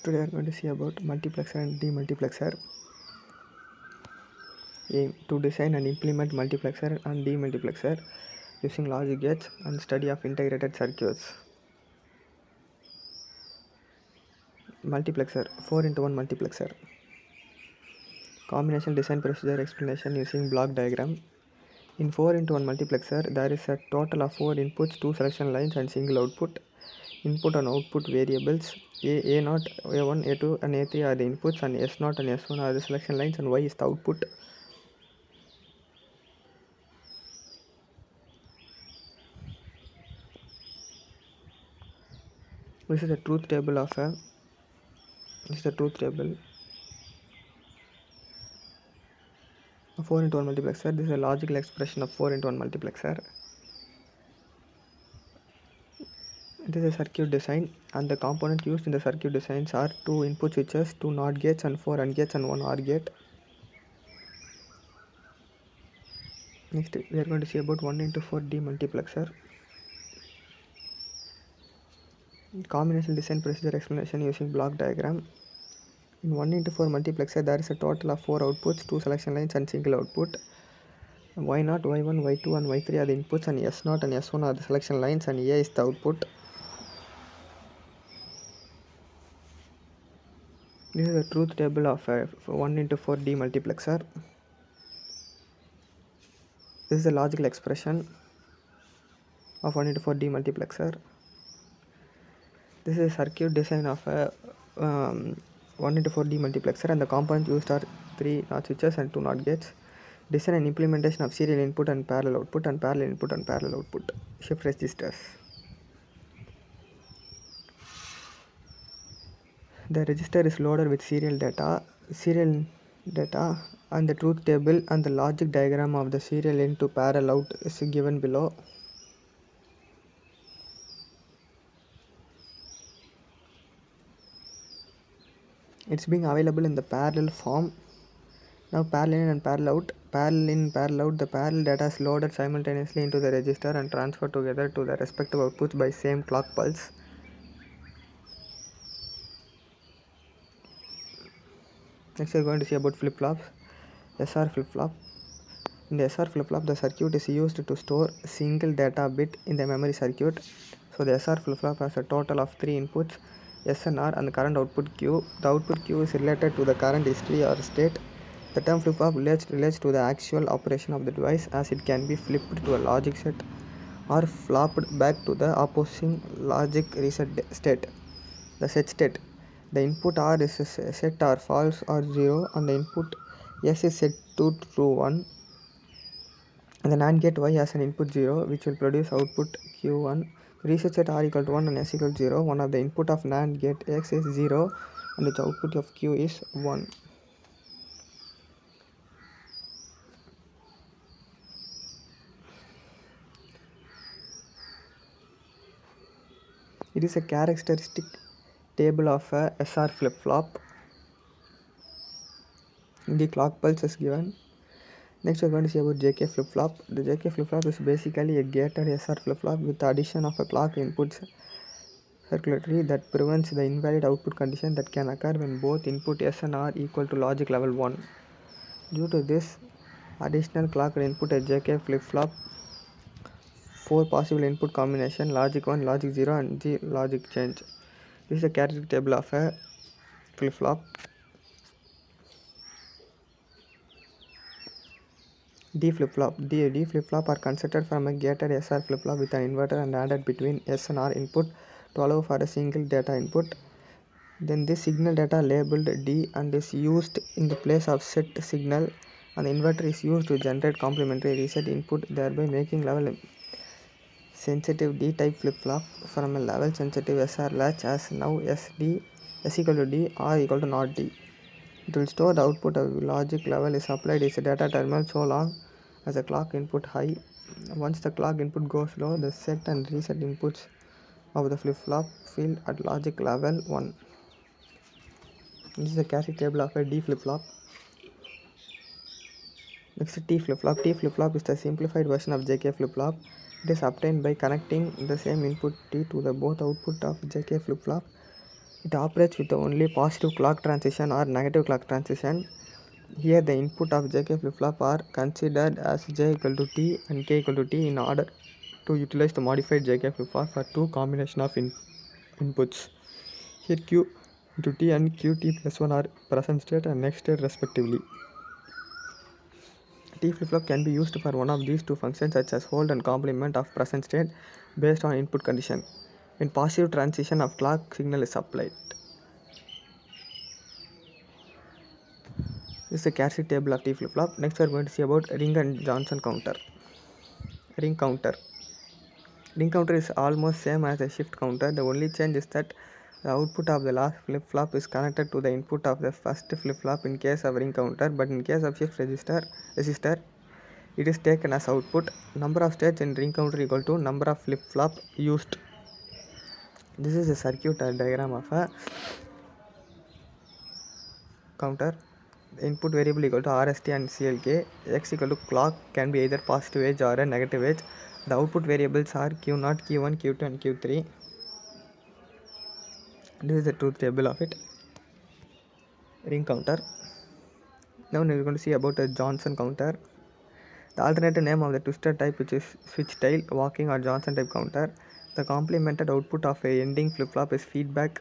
Today we are going to see about multiplexer and demultiplexer. Aim to design and implement multiplexer and demultiplexer using logic gates and study of integrated circuits. Multiplexer 4x1 multiplexer. Combination design procedure explanation using block diagram. In 4x1 multiplexer, there is a total of 4 inputs, 2 selection lines and single output. Input and output variables A0, A1, A2 and A3 are the inputs, and S0 and S1 are the selection lines, and Y is the output. This is the truth table of a 4x1 multiplexer. This is a logical expression of 4x1 multiplexer. This is a circuit design, and the components used in the circuit designs are 2 input switches, 2 NOT gates and 4 AND gates and 1 OR gate. Next we are going to see about 1x4 demultiplexer. Combination design procedure explanation using block diagram. In 1x4 multiplexer, there is a total of 4 outputs, 2 selection lines and single output. Y0, Y1, Y2 and Y3 are the inputs, and S0 and S1 are the selection lines, and A is the output. This is the truth table of a 1x4 demultiplexer. This is the logical expression of 1x4 demultiplexer. This is a circuit design of a 1x4 demultiplexer, and the components used are 3 NOT switches and 2 NOT gates. Design and implementation of serial input and parallel output, and parallel input and parallel output. Shift registers. The register is loaded with serial data, and the truth table and the logic diagram of the serial in to parallel out is given below. It's being available in the parallel form. Now parallel in and parallel out. Parallel in, parallel out. The parallel data is loaded simultaneously into the register and transferred together to the respective outputs by same clock pulse. Next we are going to see about flip-flops. SR flip-flop. In the SR flip-flop, the circuit is used to store a single data bit in the memory circuit. So the SR flip-flop has a total of 3 inputs, S and R, and the current output Q. The output Q is related to the current history or state. The term flip-flop relates to the actual operation of the device, as it can be flipped to a logic set or flopped back to the opposing logic reset state. The set state. The input R is set or false or 0, and the input S is set to true 1. And the NAND gate Y has an input 0, which will produce output Q1. Reset set R equal to 1 and S equal to 0. One of the input of NAND gate X is 0, and its output of Q is 1. It is a characteristic table of a SR flip-flop. The clock pulse is given. Next we are going to see about JK flip-flop. The JK flip-flop is basically a gated SR flip-flop with the addition of a clock input circuitry that prevents the invalid output condition that can occur when both input S and R equal to logic level 1. Due to this additional clock input, a JK flip-flop 4 possible input combination: logic 1, logic 0 and G logic change. This is a characteristic table of a flip-flop. D flip-flop. D flip-flop are constructed from a gated SR flip-flop with an inverter and added between S and R input to allow for a single data input. Then this signal data labeled D and is used in the place of set signal, and the inverter is used to generate complementary reset input, thereby making level sensitive D-type flip-flop from a level sensitive SR latch, as now S equal to D, R equal to not D. It will store the output of logic level is applied its data terminal so long as the clock input high. Once the clock input goes low, the set and reset inputs of the flip-flop field at logic level 1. This is the characteristic table of a D flip-flop. Next, T flip-flop. T flip-flop is the simplified version of JK flip-flop. It is obtained by connecting the same input T to the both output of JK flip-flop. It operates with only positive clock transition or negative clock transition. Here the input of JK flip-flop are considered as J equal to T and K equal to T in order to utilize the modified JK flip-flop for two combination of inputs. Here Q into T and QT plus 1 are present state and next state respectively. T flip-flop can be used for one of these two functions such as hold and complement of present state based on input condition. When positive transition of clock signal is applied. This is a characteristic table of T flip-flop. Next we are going to see about ring and Johnson counter. Ring counter. Ring counter is almost same as a shift counter. The only change is that the output of the last flip-flop is connected to the input of the first flip-flop in case of ring counter, but in case of shift resistor, it is taken as output. Number of states in ring counter equal to number of flip-flop used. This is a circuit diagram of a counter. The input variable equal to RST and CLK. X equal to clock can be either positive edge or a negative edge. The output variables are Q0, Q1, Q2 and Q3. This is the truth table of it. Ring counter. Now we are going to see about a Johnson counter. The alternative name of the twisted type, which is switch tail, walking or Johnson type counter. The complemented output of a ending flip-flop is feedback.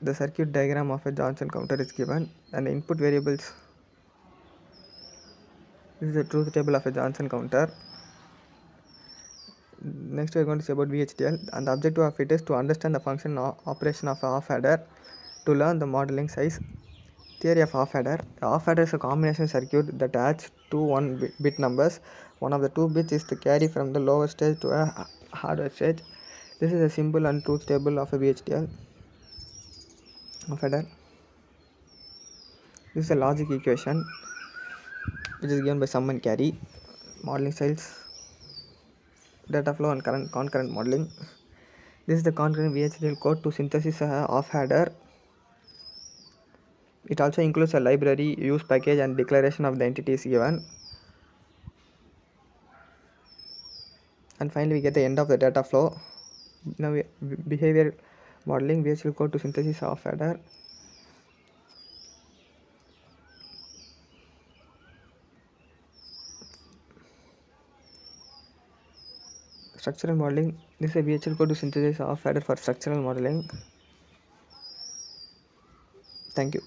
The circuit diagram of a Johnson counter is given and the input variables. This is the truth table of a Johnson counter. Next we are going to see about VHDL, and the objective of it is to understand the function operation of a half adder to learn the modeling size. Theory of half adder. The half adder is a combination circuit that adds two 1-bit numbers. One of the two bits is the carry from the lower stage to a hardware stage. This is a symbol and truth table of a VHDL half adder. This is a logic equation which is given by sum and carry. Modeling styles, data flow and concurrent modeling. This is the concurrent VHDL code to synthesis of adder. It also includes a library, use package and declaration of the entity is given. And finally we get the end of the data flow. Now behavior modeling, VHDL code to synthesis of adder. Structural modeling. This is a VHDL code to synthesis of adder for structural modeling. Thank you.